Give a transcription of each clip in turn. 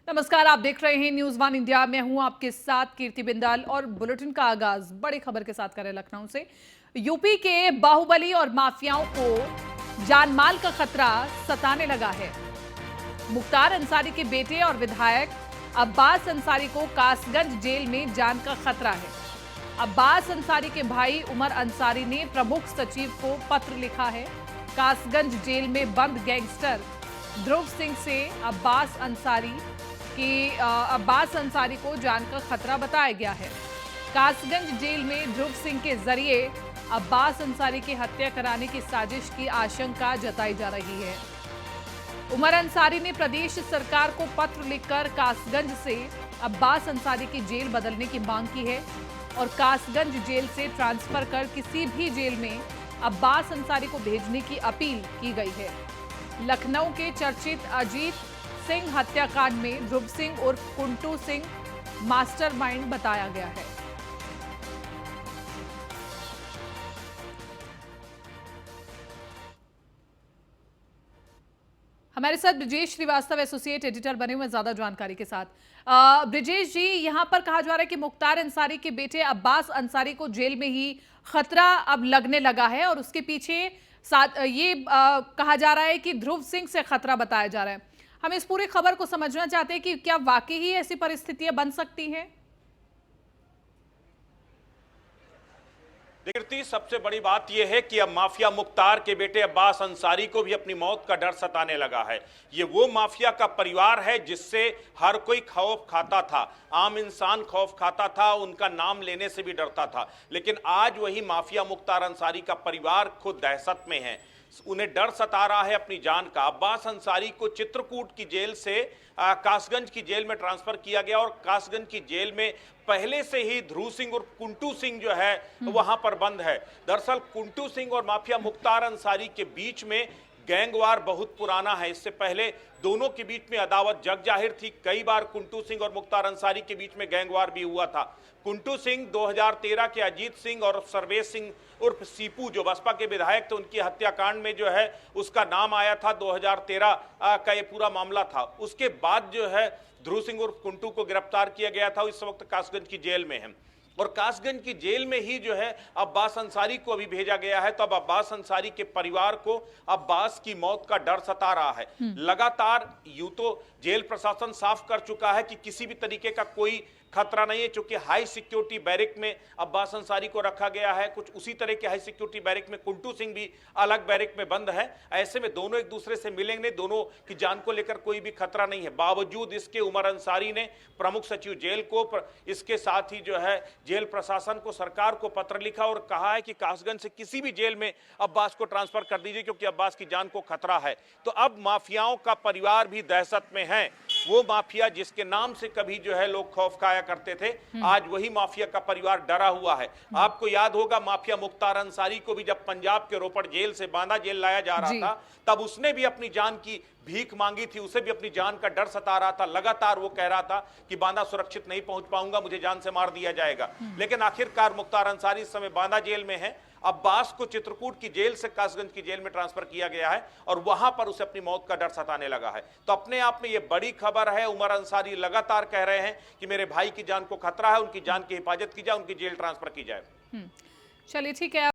नमस्कार, आप देख रहे हैं न्यूज वन इंडिया। मैं हूं आपके साथ कीर्ति बिंदाल और बुलेटिन का आगाज बड़ी खबर के साथ करें लखनऊ से। यूपी के बाहुबली और माफियाओं को जानमाल का खतरा सताने लगा है। मुख्तार अंसारी के बेटे और विधायक अब्बास अंसारी को कासगंज जेल में जान का खतरा है। अब्बास अंसारी के भाई उमर अंसारी ने प्रमुख सचिव को पत्र लिखा है। कासगंज जेल में बंद गैंगस्टर ध्रुव सिंह से अब्बास अंसारी को जान का खतरा बताया गया है। कासगंज जेल में ध्रुव सिंह के जरिए अब्बास अंसारी की हत्या कराने की साजिश की आशंका जताई जा रही है। उमर अंसारी ने प्रदेश सरकार को पत्र लिखकर कासगंज से अब्बास अंसारी की जेल बदलने की मांग की है और कासगंज जेल से ट्रांसफर कर किसी भी जेल में अब्बास अंसारी को भेजने की अपील की गई है। लखनऊ के चर्चित अजीत सिंह हत्याकांड में ध्रुव सिंह और कुंटू सिंह मास्टरमाइंड बताया गया है। हमारे साथ ब्रिजेश श्रीवास्तव एसोसिएट एडिटर बने हुए ज्यादा जानकारी के साथ। ब्रिजेश जी, यहां पर कहा जा रहा है कि मुख्तार अंसारी के बेटे अब्बास अंसारी को जेल में ही खतरा अब लगने लगा है और उसके पीछे कहा जा रहा है कि ध्रुव सिंह से खतरा बताया जा रहा है। हम इस पूरी खबर को समझना चाहते हैं कि क्या वाकई ही ऐसी परिस्थितियां बन सकती हैं? कीर्ति, सबसे बड़ी बात यह है कि अब माफिया मुख्तार के बेटे अब्बास अंसारी को भी अपनी मौत का डर सताने लगा है। ये वो माफिया का परिवार है जिससे हर कोई खौफ खाता था, आम इंसान खौफ खाता था, उनका नाम लेने से भी डरता था। लेकिन आज वही माफिया मुख्तार अंसारी का परिवार खुद दहशत में है। उन्हें डर सता रहा है अपनी जान का। अब्बास अंसारी को चित्रकूट की जेल से कासगंज की जेल में ट्रांसफर किया गया और कासगंज की जेल में पहले से ही ध्रुव सिंह और कुंटू सिंह जो है वहां पर बंद है। दरअसल कुंटू सिंह और माफिया मुख्तार अंसारी के बीच में गैंगवार बहुत पुराना है। इससे पहले दोनों के बीच में अदावत जग जाहिर थी। कई बार कुंटू सिंह और मुख्तार अंसारी के बीच में गैंगवार भी हुआ था। कुंटू सिंह 2013 के अजीत सिंह और सर्वेश सिंह उर्फ सीपू जो बसपा के विधायक थे, उनकी हत्याकांड में जो है उसका नाम आया था। 2013 का ये पूरा मामला था। उसके बाद जो है ध्रुव सिंह उर्फ कुंटू को गिरफ्तार किया गया था। इस वक्त कासगंज की जेल में है और कासगंज की जेल में ही जो है अब्बास अंसारी को अभी भेजा गया है। तो अब अब्बास अंसारी के परिवार को अब्बास की मौत का डर सता रहा है। लगातार यूं तो जेल प्रशासन साफ कर चुका है कि किसी भी तरीके का कोई खतरा नहीं है, क्योंकि हाई सिक्योरिटी बैरिक में अब्बास अंसारी को रखा गया है। कुछ उसी तरह के हाई सिक्योरिटी बैरिक में कुंटू सिंह भी अलग बैरिक में बंद है। ऐसे में दोनों एक दूसरे से मिलेंगे, दोनों की जान को लेकर कोई भी खतरा नहीं है। बावजूद इसके उमर अंसारी ने प्रमुख सचिव जेल को, इसके साथ ही जो है जेल प्रशासन को, सरकार को पत्र लिखा और कहा है कि कासगंज से किसी भी जेल में अब्बास को ट्रांसफर कर दीजिए, क्योंकि अब्बास की जान को खतरा है। तो अब माफियाओं का परिवार भी दहशत में है। वो माफिया जिसके नाम से कभी जो है लोग खौफ खाया करते थे, आज वही माफिया का परिवार डरा हुआ है। आपको याद होगा माफिया मुख्तार अंसारी को भी जब पंजाब के रोपड़ जेल से बांदा जेल लाया जा रहा था, तब उसने भी अपनी जान की भीख मांगी थी। उसे भी अपनी जान का डर सता रहा था। लगातार वो कह रहा था कि बांदा सुरक्षित नहीं पहुंच पाऊंगा, मुझे जान से मार दिया जाएगा। लेकिन आखिरकार मुख्तार अंसारी इस समय बांदा जेल में है। अब्बास को चित्रकूट की जेल से कासगंज की जेल में ट्रांसफर किया गया है और वहां पर उसे अपनी मौत का डर सताने लगा है। तो अपने आप में यह बड़ी खबर है। उमर अंसारी लगातार कह रहे हैं कि मेरे भाई की जान को खतरा है, उनकी जान की हिफाजत की जाए, उनकी जेल ट्रांसफर की जाए। चलिए, ठीक है।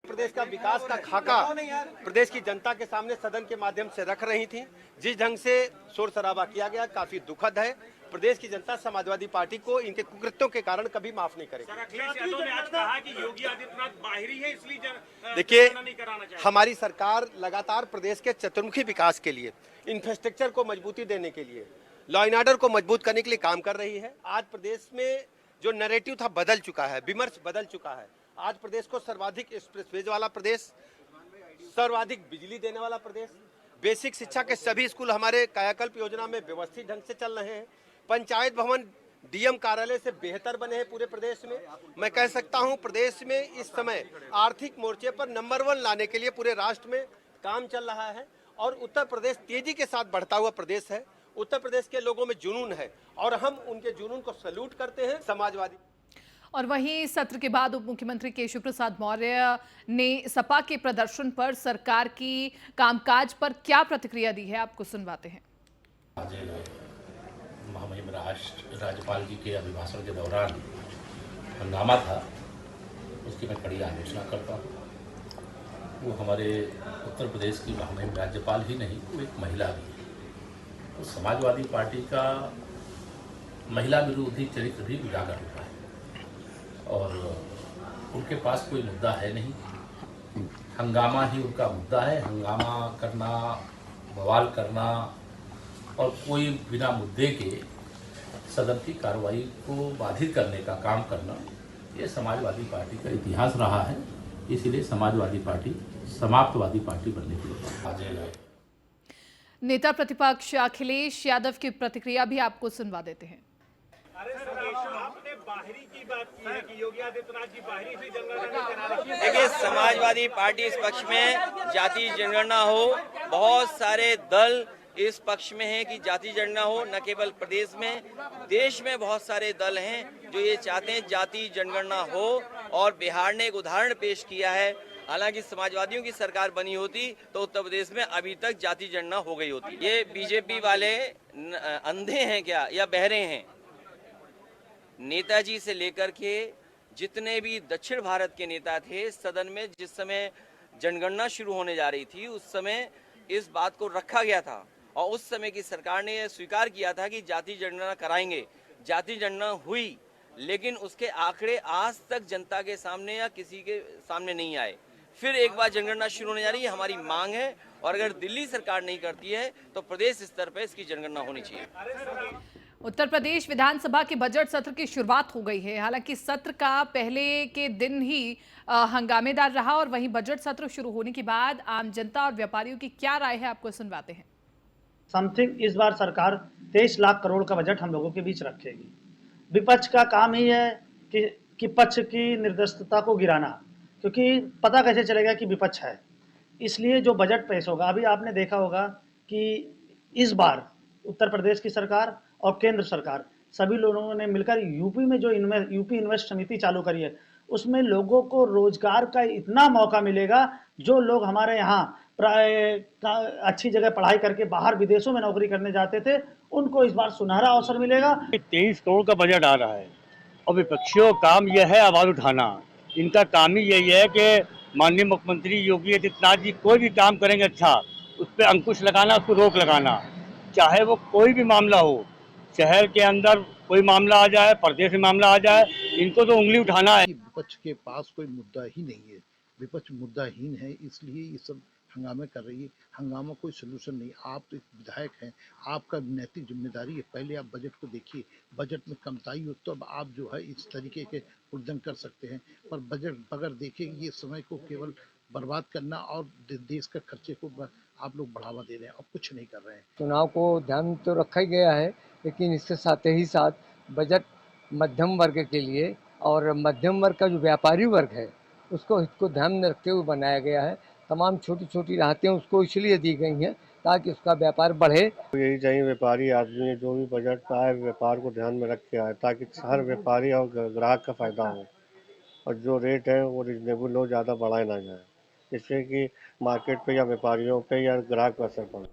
प्रदेश का विकास का खाका प्रदेश की जनता के सामने सदन के माध्यम से रख रही थी। जिस ढंग से शोर शराबा किया गया काफी दुखद है। प्रदेश की जनता समाजवादी पार्टी को इनके कुकृत्यों के कारण कभी माफ नहीं करेगी। अखिलेश यादव ने आज कहा कि योगी आदित्यनाथ बाहरी है, इसलिए देखिए, नहीं कराना चाहिए। हमारी सरकार लगातार प्रदेश के चतुर्मुखी विकास के लिए, इंफ्रास्ट्रक्चर को मजबूती देने के लिए, लॉ एंड ऑर्डर को मजबूत करने के लिए काम कर रही है। आज प्रदेश में जो नैरेटिव था बदल चुका है, विमर्श बदल चुका है। आज प्रदेश को सर्वाधिक एक्सप्रेसवेज वाला प्रदेश, सर्वाधिक बिजली देने वाला प्रदेश, बेसिक शिक्षा के सभी स्कूल हमारे कायाकल्प योजना में व्यवस्थित ढंग से चल रहे हैं। पंचायत भवन डीएम कार्यालय से बेहतर बने हैं पूरे प्रदेश में। मैं कह सकता हूं प्रदेश में इस समय आर्थिक मोर्चे पर नंबर 1 लाने के लिए पूरे राष्ट्र में काम चल रहा है और उत्तर प्रदेश तेजी के साथ बढ़ता हुआ प्रदेश है। उत्तर प्रदेश के लोगों में जुनून है और हम उनके जुनून को सैल्यूट करते हैं। समाजवादी और वहीं सत्र के बाद उप मुख्यमंत्री केशव प्रसाद मौर्य ने सपा के प्रदर्शन पर सरकार की कामकाज पर क्या प्रतिक्रिया दी है, आपको सुनवाते हैं। आज महामहिम राज्यपाल जी के अभिभाषण के दौरान हंगामा था, उसकी मैं कड़ी आलोचना करता हूँ। वो हमारे उत्तर प्रदेश की महामहिम राज्यपाल ही नहीं, वो एक महिला भी है। तो समाजवादी पार्टी का महिला विरोधी चरित्र भी उजागर हुआ है और उनके पास कोई मुद्दा है नहीं, हंगामा ही उनका मुद्दा है। हंगामा करना, बवाल करना और कोई बिना मुद्दे के सदन की कार्रवाई को बाधित करने का काम करना, ये समाजवादी पार्टी का इतिहास रहा है। इसीलिए समाजवादी पार्टी समाप्तवादी पार्टी बनने के लिए हाजिर है। नेता प्रतिपक्ष अखिलेश यादव की प्रतिक्रिया भी आपको सुनवा देते हैं। आपने बाहरी की बात की है कि योगी आदित्यनाथ जी बाहरी से जनगणना। देखिए, समाजवादी पार्टी इस पक्ष में जाति जनगणना हो, बहुत सारे दल इस पक्ष में हैं कि जाति जनगणना हो। न केवल प्रदेश में, देश में बहुत सारे दल हैं जो ये चाहते हैं जाति जनगणना हो और बिहार ने एक उदाहरण पेश किया है। हालांकि समाजवादियों की सरकार बनी होती तो उत्तर प्रदेश में अभी तक जाति जनगणना हो गई होती। ये बीजेपी वाले अंधे हैं क्या या बहरे हैं? नेताजी से लेकर के जितने भी दक्षिण भारत के नेता थे, सदन में जिस समय जनगणना शुरू होने जा रही थी उस समय इस बात को रखा गया था और उस समय की सरकार ने स्वीकार किया था कि जाति जनगणना कराएंगे। जाति जनगणना हुई, लेकिन उसके आंकड़े आज तक जनता के सामने या किसी के सामने नहीं आए। फिर एक बार जनगणना शुरू होने जा रही है, हमारी मांग है और अगर दिल्ली सरकार नहीं करती है तो प्रदेश स्तर पर इसकी जनगणना होनी चाहिए। उत्तर प्रदेश विधानसभा के बजट सत्र की शुरुआत हो गई है। हालांकि सत्र का पहले के दिन ही हंगामेदार रहा और वहीं बजट सत्र शुरू होने के बाद आम जनता और व्यापारियों की क्या राय है, आपको सुनवाते हैं। समथिंग इस बार सरकार 23 लाख करोड़ का बजट हम लोगों के बीच रखेगी। विपक्ष का काम ही है कि पक्ष की निर्दयता को गिराना, क्योंकि पता कैसे चलेगा कि विपक्ष है। इसलिए जो बजट पेश होगा, अभी आपने देखा होगा कि इस बार उत्तर प्रदेश की सरकार और केंद्र सरकार सभी लोगों ने मिलकर यूपी में जो यूपी इन्वेस्ट समिति चालू करी है, उसमें लोगों को रोजगार का इतना मौका मिलेगा। जो लोग हमारे यहाँ अच्छी जगह पढ़ाई करके बाहर विदेशों में नौकरी करने जाते थे, उनको इस बार सुनहरा अवसर मिलेगा। 23 करोड़ का बजट आ रहा है और विपक्षियों का काम यह है आवाज उठाना। इनका काम ही यही है कि माननीय मुख्यमंत्री योगी आदित्यनाथ जी कोई भी काम करेंगे अच्छा, उस पर अंकुश लगाना, उसको रोक लगाना। चाहे वो कोई भी मामला हो, शहर के अंदर कोई मामला आ जाए, प्रदेश में मामला आ जाए, इनको तो उंगली उठाना है। विपक्ष के पास कोई मुद्दा ही नहीं है, विपक्ष मुद्दाहीन है, इसलिए ये सब हंगामे कर रही है। हंगामा कोई सलूशन नहीं। आप तो एक विधायक हैं, आपका नैतिक जिम्मेदारी है, पहले आप बजट को देखिए। बजट में कमताई हो तो अब आप जो है इस तरीके के उद्यम कर सकते हैं, पर बजट अगर देखें ये समय को केवल बर्बाद करना और देश का खर्चे को आप लोग बढ़ावा दे रहे हैं और कुछ नहीं कर रहे हैं। चुनाव को ध्यान तो रखा ही गया है, लेकिन इसके साथ ही साथ बजट मध्यम वर्ग के लिए और मध्यम वर्ग का जो व्यापारी वर्ग है उसको हित को ध्यान में रखते हुए बनाया गया है। तमाम छोटी छोटी राहतें उसको इसलिए दी गई हैं ताकि उसका व्यापार बढ़े। यही चाहिए व्यापारी आदमी जो भी बजट आए व्यापार को ध्यान में रख के आए, ताकि हर व्यापारी और ग्राहक का फायदा हो और जो रेट है वो रिजनेबल हो, ज़्यादा बढ़ाया ना जाए, जिससे कि मार्केट पे या व्यापारियों पे या ग्राहक पर असर पड़े।